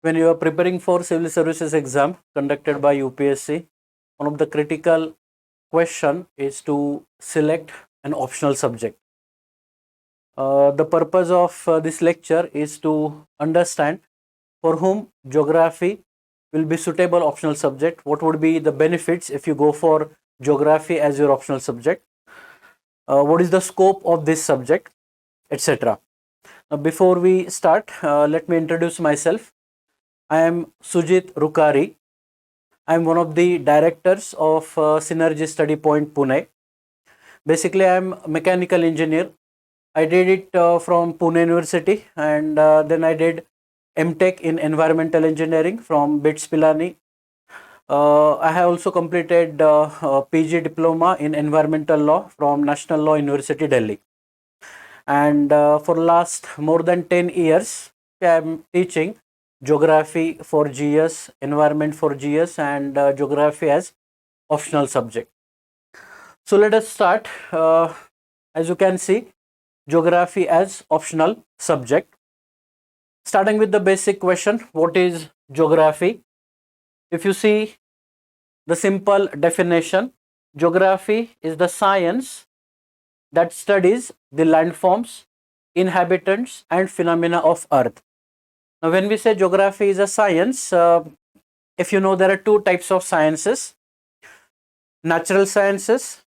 When you are preparing for civil services exam conducted by UPSC, one of the critical question is to select an optional subject. The purpose of this lecture is to understand for whom geography will be suitable optional subject, what would be the benefits if you go for geography as your optional subject, what is the scope of this subject, etc. Now, before we start, let me introduce myself. I am Sujeet Rukari. I am one of the directors of Synergy Study Point Pune. Basically, I am a mechanical engineer. I did it from Pune University, and then I did MTech in environmental engineering from BITS Pilani. I have also completed PG diploma in environmental law from National Law University, Delhi. And for last more than 10 years, I am teaching geography for GS, environment for GS, and geography as optional subject. So let us start. As you can see, geography as optional subject. Starting with the basic question, what is geography? If you see the simple definition, geography is the science that studies the landforms, inhabitants, and phenomena of Earth. Now, when we say geography is a science, if you know, there are two types of sciences: natural sciences,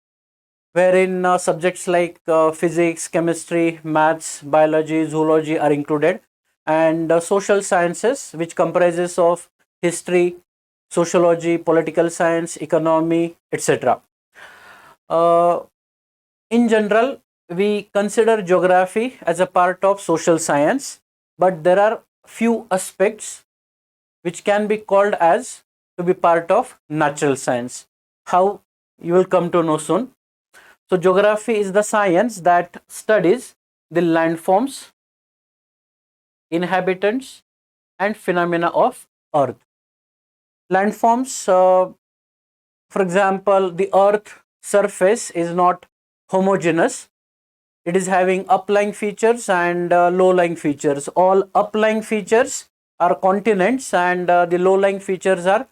wherein subjects like physics, chemistry, maths, biology, zoology are included, and social sciences, which comprises of history, sociology, political science, economy, etc. In general, we consider geography as a part of social science, but there are few aspects which can be called as to be part of natural science. How? You will come to know soon. So, geography is the science that studies the landforms, inhabitants, and phenomena of Earth. Landforms, for example, the Earth surface is not homogeneous. It is having uplying features and low-lying features. All uplying features are continents, and the low-lying features are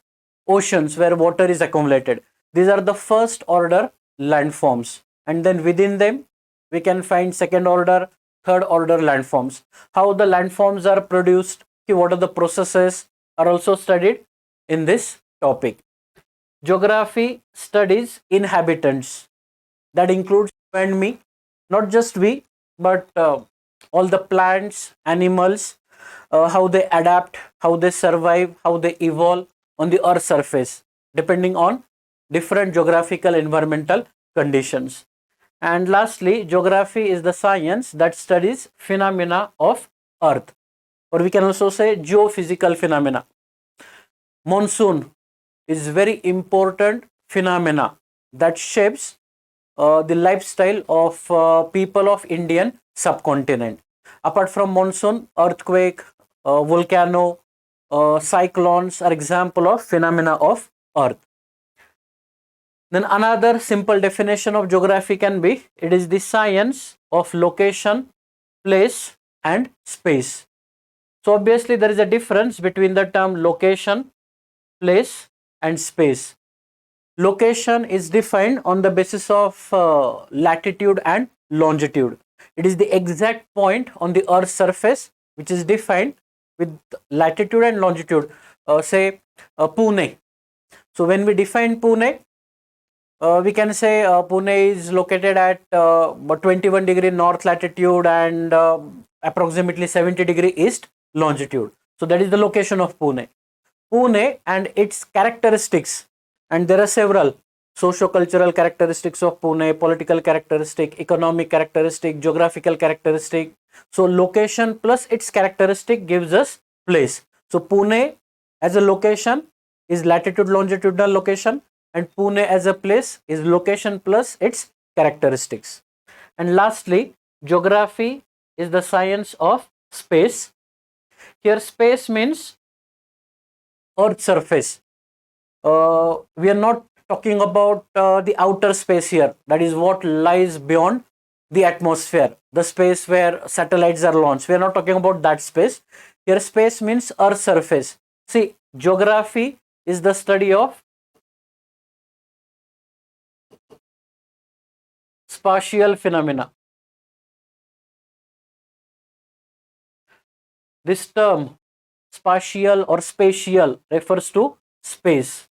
oceans where water is accumulated. These are the first order landforms, and then within them we can find second order, third order landforms. How the landforms are produced, what are the processes, are also studied in this topic. Geography studies inhabitants. That includes you and me, not just we, but all the plants, animals, how they adapt, how they survive, how they evolve on the Earth's surface, depending on different geographical environmental conditions. And lastly, geography is the science that studies phenomena of Earth, or we can also say geophysical phenomena. Monsoon is very important phenomena that shapes the lifestyle of people of Indian subcontinent. Apart from monsoon, earthquake, volcano, cyclones are example of phenomena of Earth. Then another simple definition of geography can be, it is the science of location, place, and space. So obviously there is a difference between the term location, place, and space. Location is defined on the basis of latitude and longitude. It is the exact point on the Earth's surface which is defined with latitude and longitude. Say Pune. So when we define Pune, we can say Pune is located at 21 degree north latitude and approximately 70 degree east longitude. So that is the location of Pune. Pune and its characteristics, and there are several socio-cultural characteristics of Pune, political characteristic, economic characteristic, geographical characteristic. So location plus its characteristic gives us place. So Pune as a location is latitude longitudinal location, and Pune as a place is location plus its characteristics. And lastly, geography is the science of space. Here space means Earth surface. We are not talking about the outer space here, that is what lies beyond the atmosphere, the space where satellites are launched. We are not talking about that space. Here space means earth surface. See, geography is the study of spatial phenomena. This term spatial or spatial refers to space.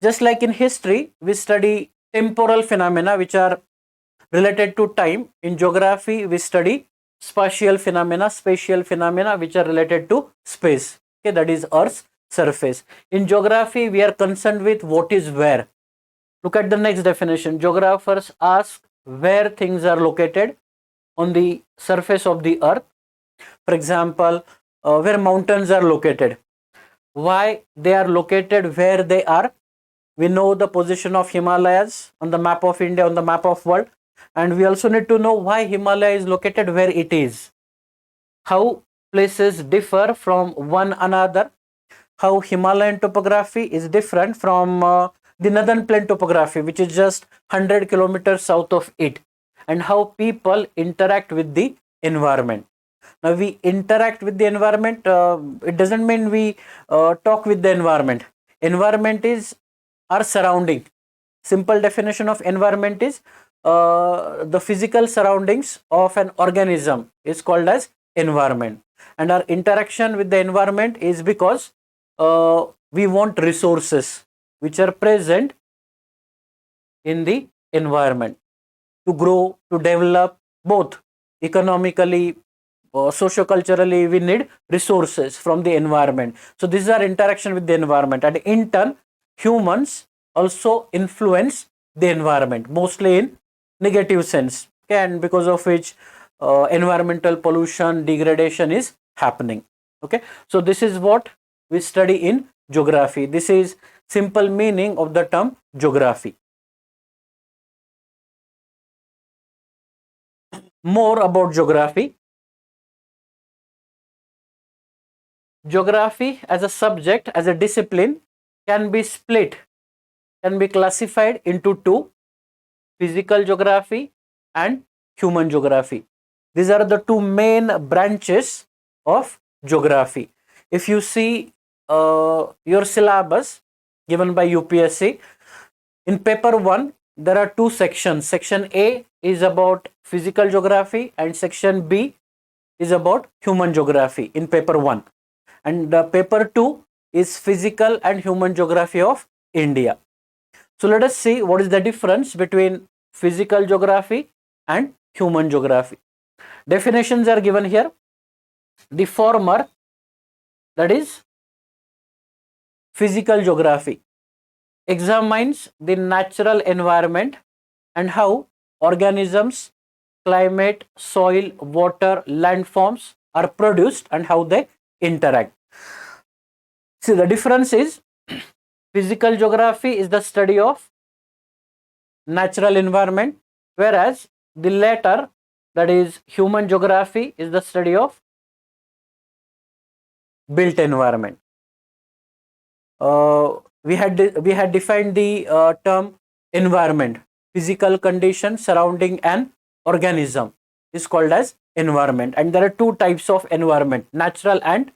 Just like in history, we study temporal phenomena which are related to time. In geography, we study spatial phenomena which are related to space. Okay, that is Earth's surface. In geography, we are concerned with what is where. Look at the next definition. Geographers ask where things are located on the surface of the earth. For example, where mountains are located. Why they are located where they are. We know the position of Himalayas on the map of India, on the map of world. And we also need to know why Himalaya is located where it is. How places differ from one another. How Himalayan topography is different from the northern plain topography, which is just 100 kilometers south of it. And how people interact with the environment. Now we interact with the environment. It doesn't mean we talk with the environment. Environment is our surrounding. Simple definition of environment is the physical surroundings of an organism is called as environment. And our interaction with the environment is because we want resources which are present in the environment to grow, to develop, both economically, socio-culturally. We need resources from the environment. So this is our interaction with the environment, and in turn humans also influence the environment, mostly in negative sense. Okay, and because of which environmental pollution, degradation is happening. Okay, so this is what we study in geography. This is simple meaning of the term geography. More about geography. Geography as a subject, as a discipline, can be split, can be classified into two: physical geography and human geography. These are the two main branches of geography. If you see your syllabus given by UPSC, in paper 1, there are two sections. Section A is about physical geography and section B is about human geography in paper 1. And paper 2 is physical and human geography of India. So let us see what is the difference between physical geography and human geography. Definitions are given here. The former, that is physical geography, examines the natural environment and how organisms, climate, soil, water, landforms are produced and how they interact. See, the difference is physical geography is the study of natural environment, whereas the latter, that is human geography, is the study of built environment. We had defined the term environment. Physical condition surrounding an organism is called as environment, and there are two types of environment: natural and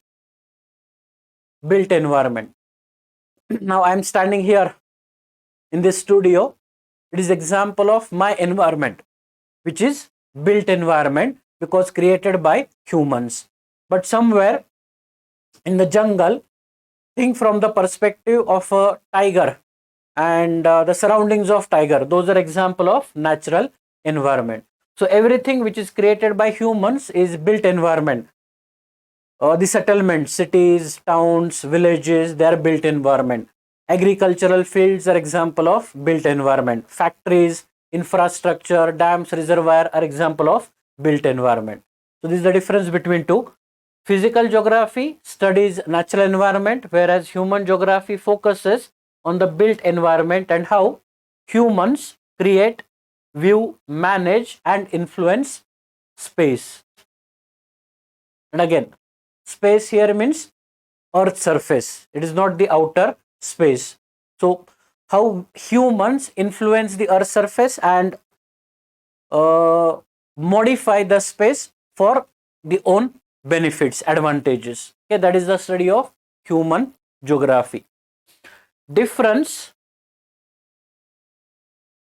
built environment. Now I am standing here in this studio. It is example of my environment, which is built environment because created by humans. But somewhere in the jungle, think from the perspective of a tiger and the surroundings of tiger. Those are example of natural environment. So everything which is created by humans is built environment. The settlements, cities, towns, villages, they are built environment. Agricultural fields are example of built environment. Factories, infrastructure, dams, reservoir are example of built environment. So this is the difference between two. Physical geography studies natural environment, whereas human geography focuses on the built environment and how humans create, view, manage and influence space. And again, space here means earth surface. It is not the outer space. So how humans influence the earth surface and modify the space for the own benefits, advantages. Okay, that is the study of human geography. Difference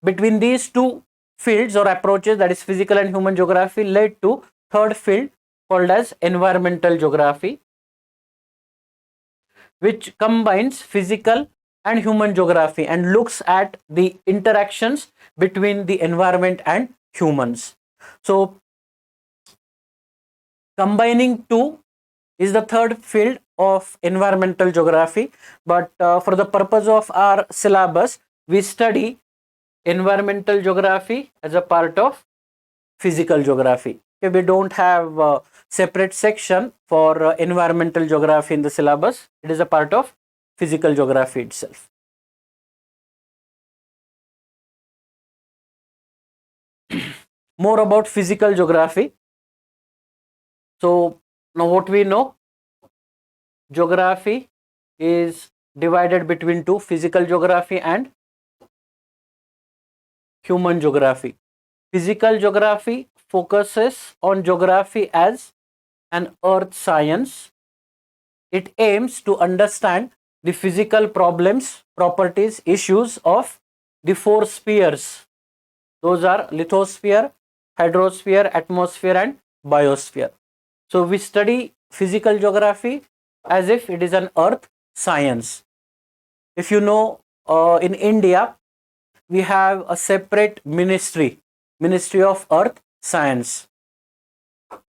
between these two fields or approaches, that is physical and human geography, led to third field called as environmental geography, which combines physical and human geography and looks at the interactions between the environment and humans. So combining two is the third field of environmental geography, but for the purpose of our syllabus we study environmental geography as a part of physical geography. Okay, we don't have a separate section for environmental geography in the syllabus. It is a part of physical geography itself. More about physical geography. So now what we know, geography is divided between two, physical geography and human geography. Physical geography focuses on geography as an earth science. It aims to understand the physical problems, properties, issues of the four spheres. Those are lithosphere, hydrosphere, atmosphere, and biosphere. So we study physical geography as if it is an earth science. If you know, in India, we have a separate ministry, Ministry of Earth Science.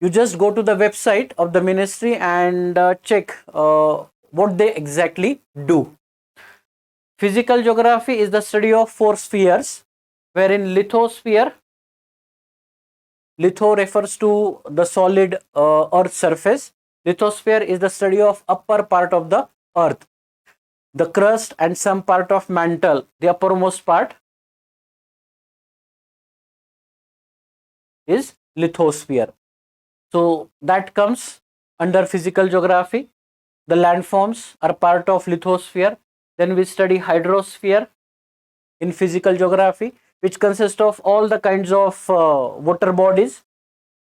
You just go to the website of the ministry and check what they exactly do. Physical geography is the study of four spheres, wherein lithosphere, litho refers to the solid earth surface. Lithosphere is the study of upper part of the earth, the crust and some part of mantle, the uppermost part is lithosphere. So that comes under physical geography. The landforms are part of lithosphere. Then we study hydrosphere in physical geography, which consists of all the kinds of water bodies.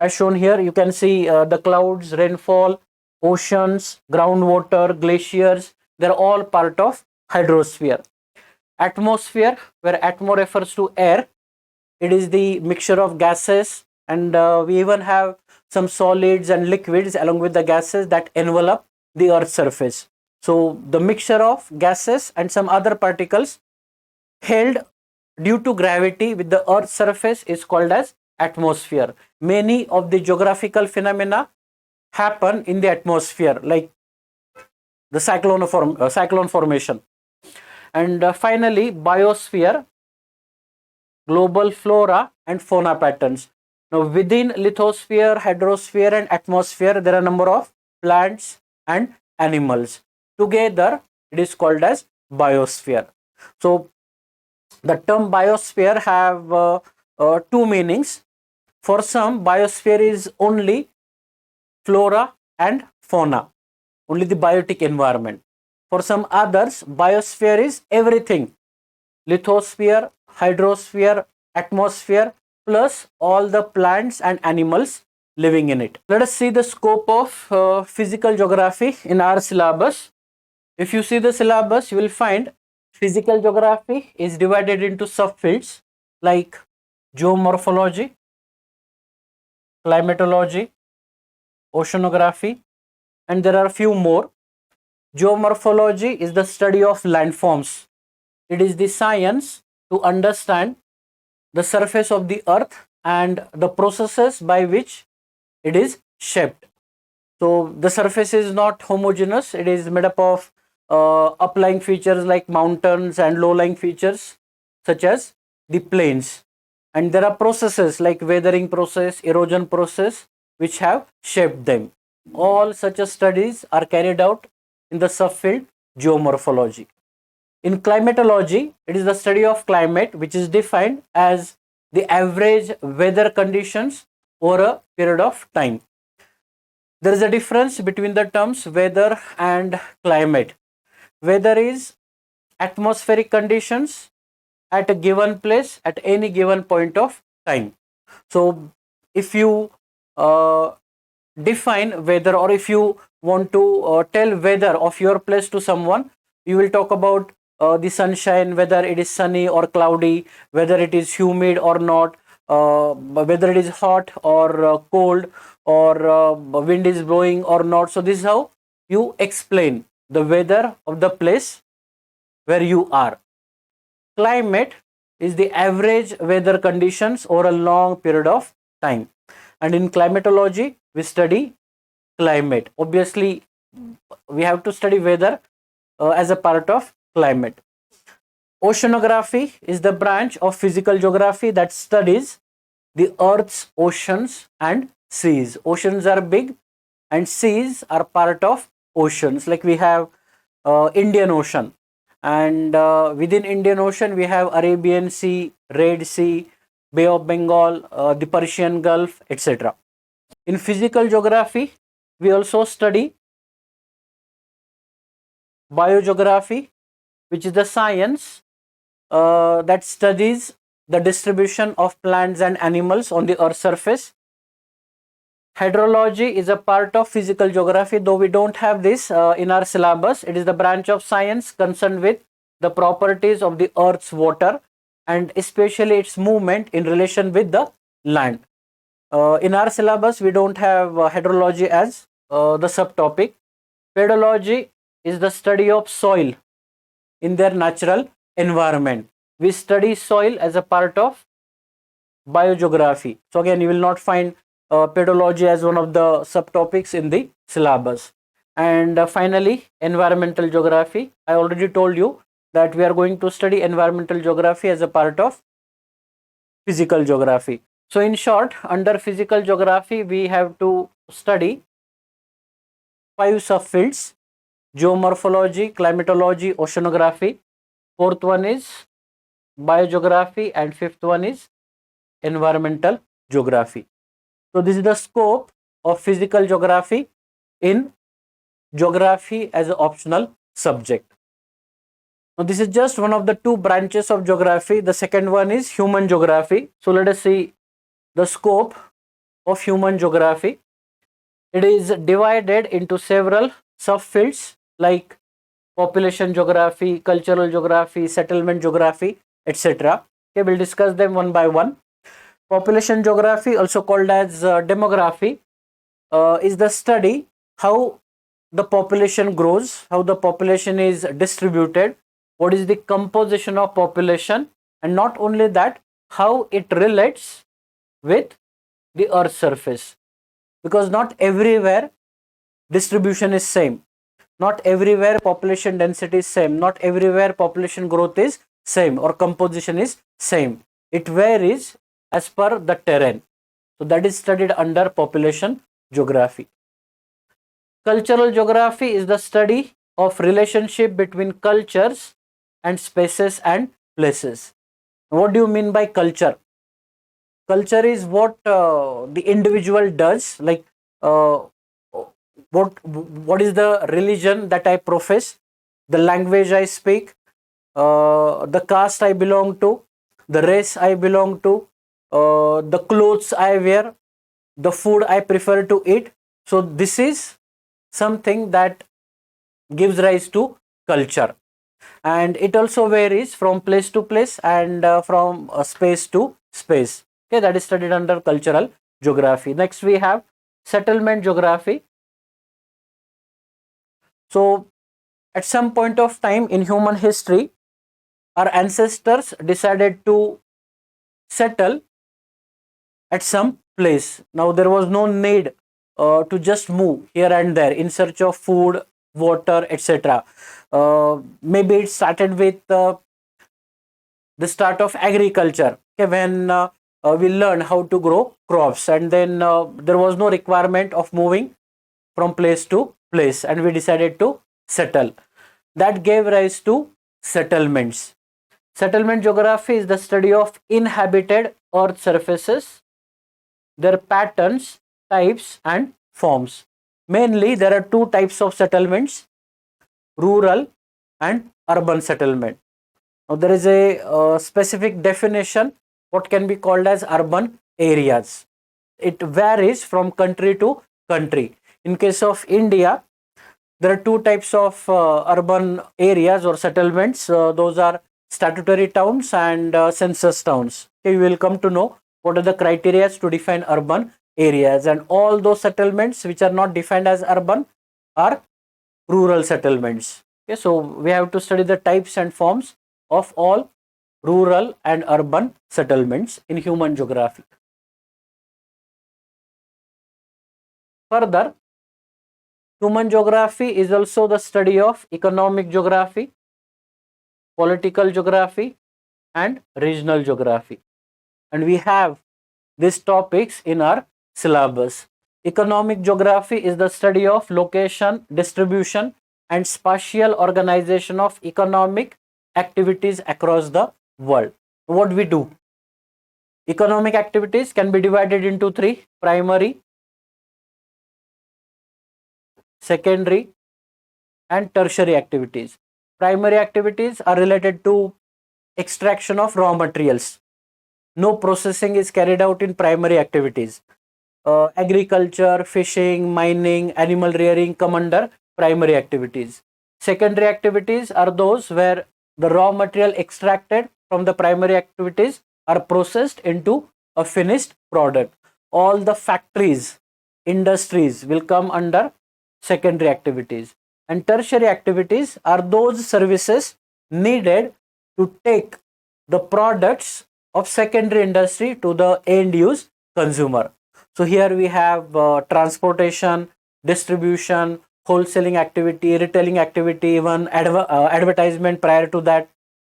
As shown here, you can see the clouds, rainfall, oceans, groundwater, glaciers. They're all part of hydrosphere. Atmosphere, where atmo refers to air. It is the mixture of gases, and we even have some solids and liquids along with the gases that envelop the earth's surface. So the mixture of gases and some other particles held due to gravity with the earth's surface is called as atmosphere. Many of the geographical phenomena happen in the atmosphere, like the cyclone formation. And finally, biosphere, global flora and fauna patterns. Now, within lithosphere, hydrosphere, and atmosphere, there are a number of plants and animals. Together, it is called as biosphere. So, the term biosphere have two meanings. For some, biosphere is only flora and fauna, only the biotic environment. For some others, biosphere is everything: lithosphere, hydrosphere, atmosphere, plus all the plants and animals living in it. Let us see the scope of physical geography in our syllabus. If you see the syllabus, you will find physical geography is divided into subfields like geomorphology, climatology, oceanography, and there are a few more. Geomorphology is the study of landforms. It is the science to understand the surface of the earth and the processes by which it is shaped. So the surface is not homogeneous. It is made up of uplying features like mountains and low-lying features such as the plains. And there are processes like weathering process, erosion process, which have shaped them. All such studies are carried out in the subfield geomorphology. In climatology, it is the study of climate, which is defined as the average weather conditions over a period of time. There is a difference between the terms weather and climate. Weather is atmospheric conditions at a given place at any given point of time. So if you define weather, or if you want to tell weather of your place to someone, you will talk about the sunshine, whether it is sunny or cloudy, whether it is humid or not, whether it is hot or cold, or wind is blowing or not. So this is how you explain the weather of the place where you are. Climate is the average weather conditions over a long period of time. And in climatology, we study climate. Obviously, we have to study weather as a part of climate. Oceanography is the branch of physical geography that studies the Earth's oceans and seas. Oceans are big and seas are part of oceans. Like we have Indian Ocean, and within Indian Ocean we have Arabian Sea, Red Sea, Bay of Bengal, the Persian Gulf, etc. In physical geography, we also study biogeography, which is the science that studies the distribution of plants and animals on the Earth's surface. Hydrology is a part of physical geography, though we don't have this in our syllabus. It is the branch of science concerned with the properties of the Earth's water and especially its movement in relation with the land. In our syllabus, we don't have hydrology as the subtopic. Pedology is the study of soil in their natural environment. We study soil as a part of biogeography. So again, you will not find pedology as one of the subtopics in the syllabus. And finally, environmental geography. I already told you that we are going to study environmental geography as a part of physical geography. So in short, under physical geography, we have to study 5 subfields: geomorphology, climatology, oceanography. Fourth one is biogeography, and fifth one is environmental geography. So this is the scope of physical geography in geography as an optional subject. Now this is just one of the 2 branches of geography. The second one is human geography. So let us see the scope of human geography. It is divided into several subfields like population geography, cultural geography, settlement geography, etc. Okay, we'll discuss them one by one. Population geography, also called as demography, is the study how the population grows, how the population is distributed, what is the composition of population, and not only that, how it relates with the Earth's surface. Because not everywhere distribution is same, not everywhere population density is same, not everywhere population growth is same or composition is same. It varies as per the terrain. So that is studied under population geography. Cultural geography is the study of relationship between cultures and spaces and places. What do you mean by culture? Culture is what the individual does, like what is the religion that I profess, the language I speak, the caste I belong to, the race I belong to, the clothes I wear, the food I prefer to eat. So this is something that gives rise to culture, and it also varies from place to place and from space to space. Okay, that is studied under cultural geography. Next we have settlement geography. So at some point of time in human history, our ancestors decided to settle at some place. Now there was no need to just move here and there in search of food, water, etc. Maybe it started with the start of agriculture, okay, when we learned how to grow crops, and then there was no requirement of moving from place to place, and we decided to settle. That gave rise to settlements. Settlement geography is the study of inhabited earth surfaces, their patterns, types, and forms. Mainly, there are 2 types of settlements: rural and urban settlement. Now, there is a specific definition what can be called as urban areas. It varies from country to country. In case of India, there are two types of urban areas or settlements. Those are statutory towns and census towns. Okay, you will come to know what are the criteria to define urban areas, and all those settlements which are not defined as urban are rural settlements. Okay, so we have to study the types and forms of all rural and urban settlements in human geography. Further, human geography is also the study of economic geography, political geography, and regional geography. And we have these topics in our syllabus. Economic geography is the study of location, distribution, and spatial organization of economic activities across the world. What we do? Economic activities can be divided into three: primary, secondary, and tertiary activities. Primary activities are related to extraction of raw materials. No processing is carried out in primary activities. Agriculture, fishing, mining, animal rearing come under primary activities. Secondary activities are those where the raw material extracted from the primary activities are processed into a finished product. All the factories, industries will come under secondary activities. And tertiary activities are those services needed to take the products of secondary industry to the end use consumer. So here we have transportation, distribution, wholesaling activity, retailing activity, even advertisement prior to that,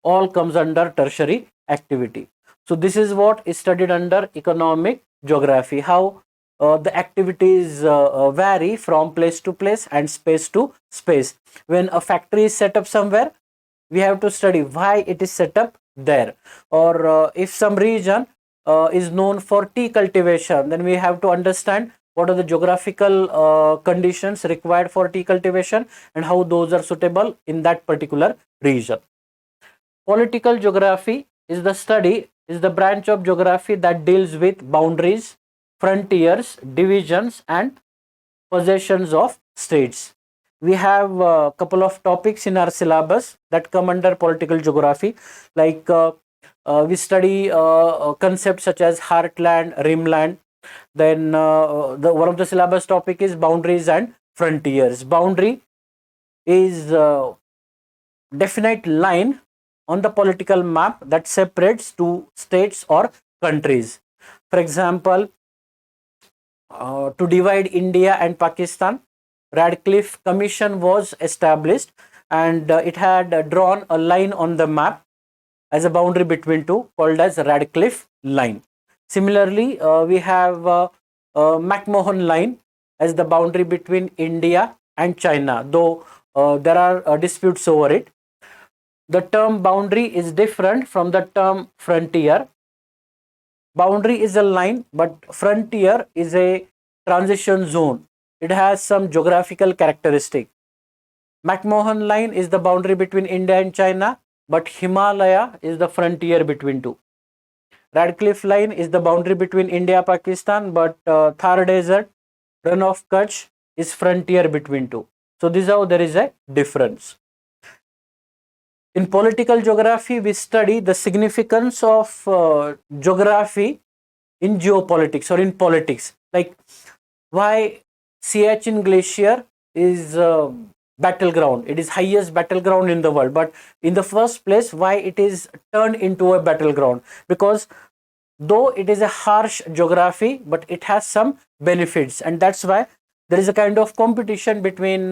all comes under tertiary activity. So this is what is studied under economic geography, how the activities vary from place to place and space to space. When a factory is set up somewhere, we have to study why it is set up there. Or if some region is known for tea cultivation, then we have to understand what are the geographical conditions required for tea cultivation and how those are suitable in that particular region. Political geography is the branch of geography that deals with boundaries, frontiers, divisions, and possessions of states. We have a couple of topics in our syllabus that come under political geography, like we study concepts such as heartland, rimland. Then one of the syllabus topic is boundaries and frontiers. Boundary is definite line on the political map that separates two states or countries. For example, to divide India and Pakistan, Radcliffe Commission was established, and it had drawn a line on the map as a boundary between two, called as Radcliffe line. Similarly, we have McMahon line as the boundary between India and China, though there are disputes over it. The term boundary is different from the term frontier. Boundary is a line, but frontier is a transition zone. It has some geographical characteristic. McMahon line is the boundary between India and China, but Himalaya is the frontier between two. Radcliffe line is the boundary between India and Pakistan, but Thar Desert, Run of Kutch is frontier between two. So this is how there is a difference. In political geography, we study the significance of geography in geopolitics or in politics. Like why Siachen Glacier is battleground. It is highest battleground in the world. But in the first place, why it is turned into a battleground? Because though it is a harsh geography, but it has some benefits, and that's why there is a kind of competition between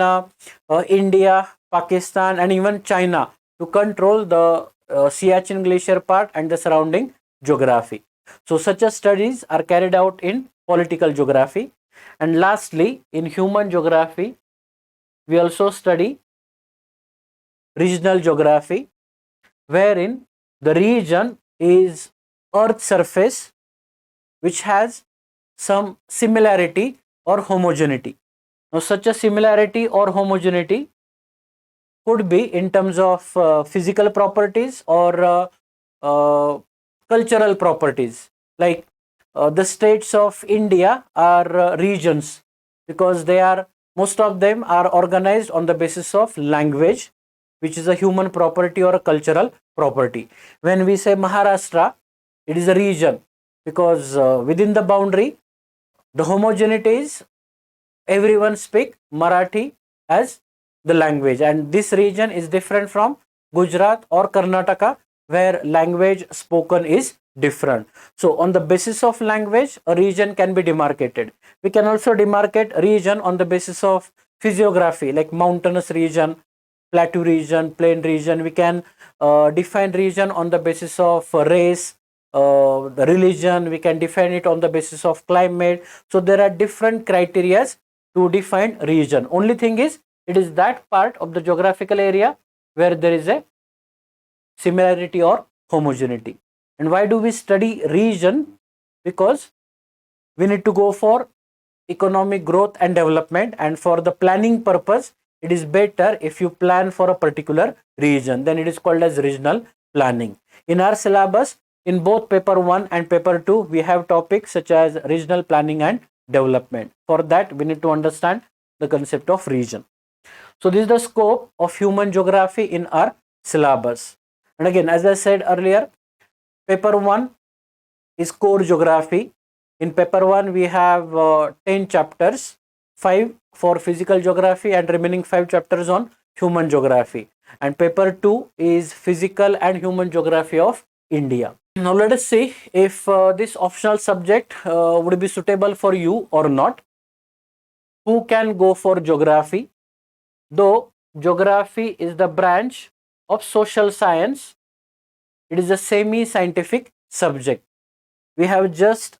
India, Pakistan, and even China to control the Siachen Glacier part and the surrounding geography. So such a studies are carried out in political geography. And lastly, in human geography, we also study regional geography, wherein the region is Earth surface which has some similarity or homogeneity. Now, such a similarity or homogeneity could be in terms of physical properties or cultural properties. Like the states of India are regions because they are, most of them are organized on the basis of language, which is a human property or a cultural property. When we say Maharashtra, it is a region, because within the boundary, the homogeneity is everyone speak Marathi as the language, and this region is different from Gujarat or Karnataka, where language spoken is different. So on the basis of language, a region can be demarcated. We can also demarcate a region on the basis of physiography, like mountainous region, plateau region, plain region. We can define region on the basis of race, the religion. We can define it on the basis of climate. So there are different criterias to define region. Only thing is, it is that part of the geographical area where there is a similarity or homogeneity. And why do we study region? Because we need to go for economic growth and development, and for the planning purpose, it is better if you plan for a particular region. Then it is called as regional planning. In our syllabus, in both paper 1 and paper 2, we have topics such as regional planning and development. For that, we need to understand the concept of region. So this is the scope of human geography in our syllabus. And again, as I said earlier, paper 1 is core geography. In paper 1, we have 10 chapters, 5 for physical geography and remaining 5 chapters on human geography. And paper 2 is physical and human geography of India. Now let us see if this optional subject would be suitable for you or not. Who can go for geography? Though geography is the branch of social science, it is a semi-scientific subject. We have just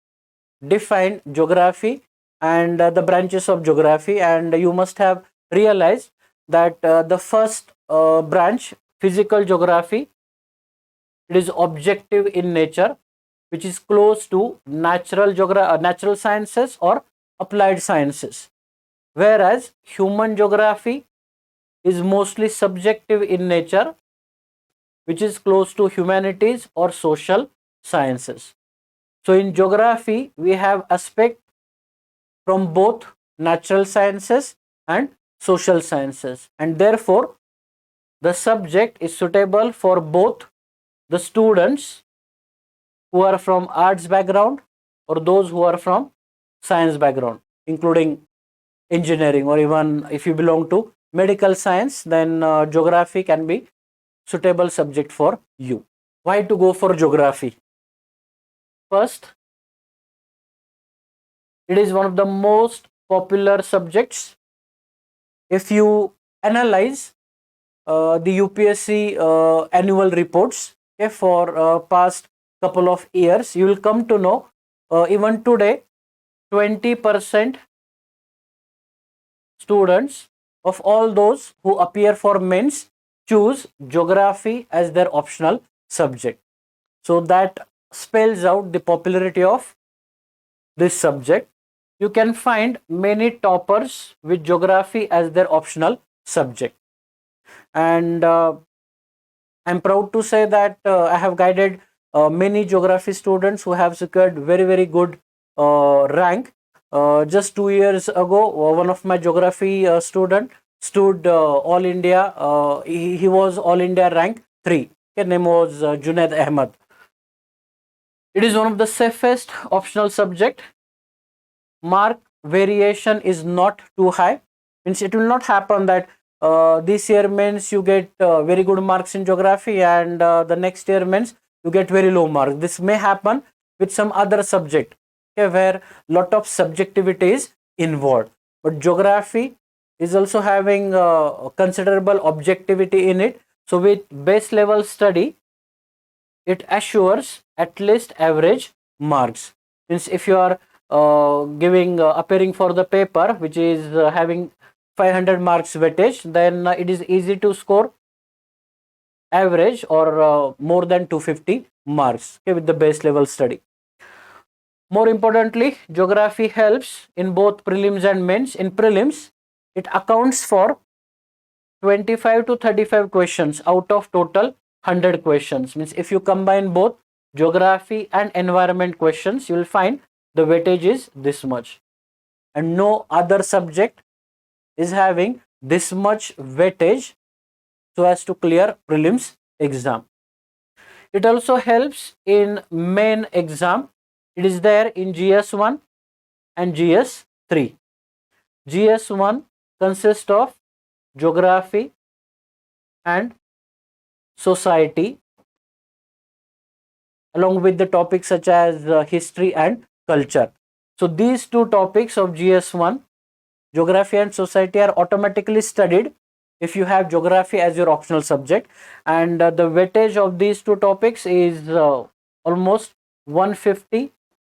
defined geography and the branches of geography, and you must have realized that the first branch, physical geography, it is objective in nature, which is close to natural sciences or applied sciences, whereas human geography is mostly subjective in nature, which is close to humanities or social sciences. So in geography, we have aspect from both natural sciences and social sciences, and therefore the subject is suitable for both the students who are from arts background or those who are from science background, including engineering, or even if you belong to medical science, then geography can be suitable subject for you. Why to go for geography? First, it is one of the most popular subjects. If you analyze the UPSC annual reports, okay, for past couple of years, you will come to know even today 20% students of all those who appear for mains choose geography as their optional subject. So that spells out the popularity of this subject. You can find many toppers with geography as their optional subject, and I'm proud to say that I have guided many geography students who have secured very good rank. Just 2 years ago, one of my geography student stood all India. He was all India rank 3. His name was Junaid Ahmed. It is one of the safest optional subject. Mark variation is not too high. Means it will not happen that this year means you get very good marks in geography, and the next year means you get very low marks. This may happen with some other subject, okay, where lot of subjectivity is involved. But geography is also having considerable objectivity in it. So with base level study, it assures at least average marks. Means if you are appearing for the paper which is having 500 marks weightage, then it is easy to score average or more than 250 marks, okay, with the base level study. More importantly, geography helps in both prelims and mains. In prelims, it accounts for 25 to 35 questions out of total 100 questions. Means if you combine both geography and environment questions, you will find the weightage is this much. and no other subject is having this much weightage so as to clear prelims exam. It also helps in main exam. It is there in GS1 and GS3. GS1 consists of geography and society, along with the topics such as history and culture. So these two topics of GS1, geography and society, are automatically studied if you have geography as your optional subject, and the weightage of these two topics is almost 150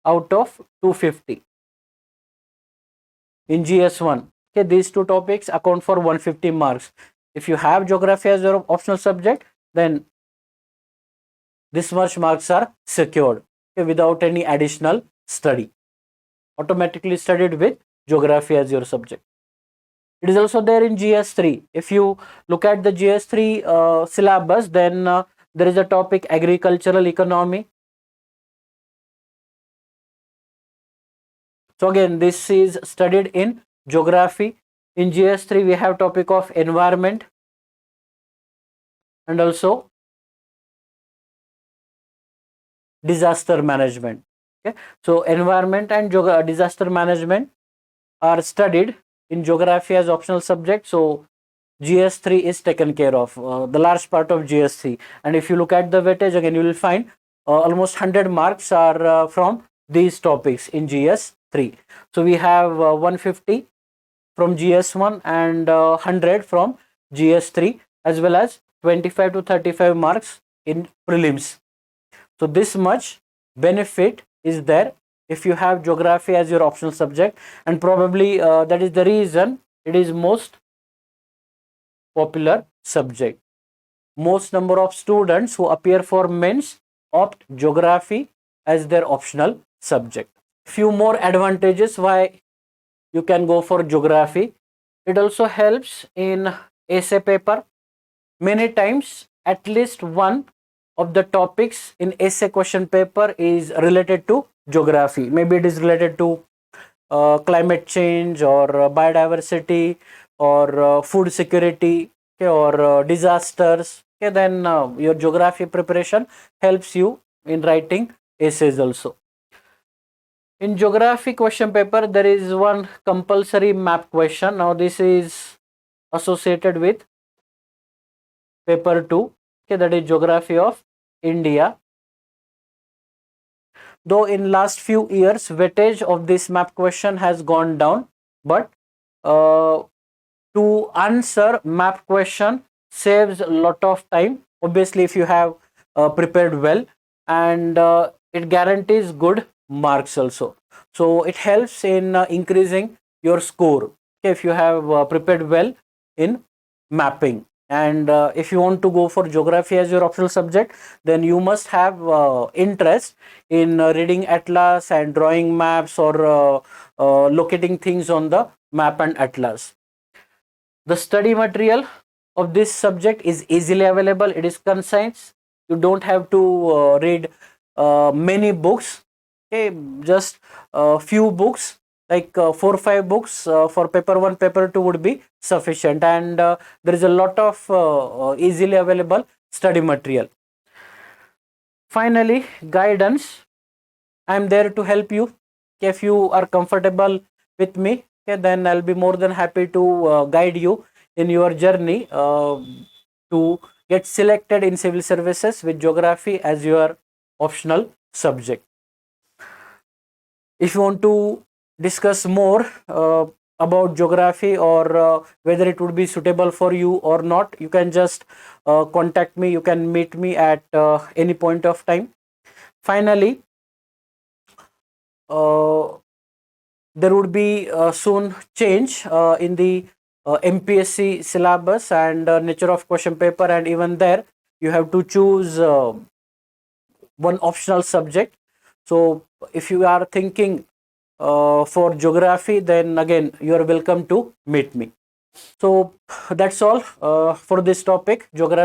out of 250 in GS1. Okay, these two topics account for 150 marks. If you have geography as your optional subject, then this much marks are secured, okay, without any additional study. Automatically studied with geography as your subject. It is also there in GS3. If you look at the GS3 syllabus, then there is a topic agricultural economy. So again, this is studied in geography. In GS3, we have topic of environment and also disaster management. Okay, so environment and disaster management are studied in geography as optional subject. So GS3 is taken care of, the large part of GS3. And if you look at the weightage, again, you will find almost 100 marks are from these topics in GS3. So we have 150 from GS1 and 100 from GS3, as well as 25 to 35 marks in prelims. So this much benefit is there if you have geography as your optional subject, and probably that is the reason it is most popular subject. Most number of students who appear for mains opt geography as their optional subject. Few more advantages why you can go for geography. It also helps in essay paper. Many times at least one of the topics in essay question paper is related to geography. Maybe it is related to climate change or biodiversity or food security, okay, or disasters. Okay, then your geography preparation helps you in writing essays also. In geography question paper, there is one compulsory map question. Now this is associated with paper 2, okay, that is geography of India. Though in last few years weightage of this map question has gone down, but to answer map question saves a lot of time, obviously, if you have prepared well, and it guarantees good marks also. So it helps in increasing your score, okay, if you have prepared well in mapping. And if you want to go for geography as your optional subject, then you must have interest in reading atlas and drawing maps, or locating things on the map and atlas. The study material of this subject is easily available. It is concise. You don't have to read many books. Okay, just a few books, like 4 or 5 books for paper 1, paper 2 would be sufficient, and there is a lot of easily available study material. Finally, guidance. I am there to help you. If you are comfortable with me, okay, then I'll be more than happy to guide you in your journey to get selected in civil services with geography as your optional subject. If you want to discuss more about geography, or whether it would be suitable for you or not, you can just contact me. You can meet me at any point of time. Finally, there would be soon change in the MPSC syllabus and nature of question paper, and even there you have to choose one optional subject. So if you are thinking for geography, then again you are welcome to meet me. So that's all for this topic, geography.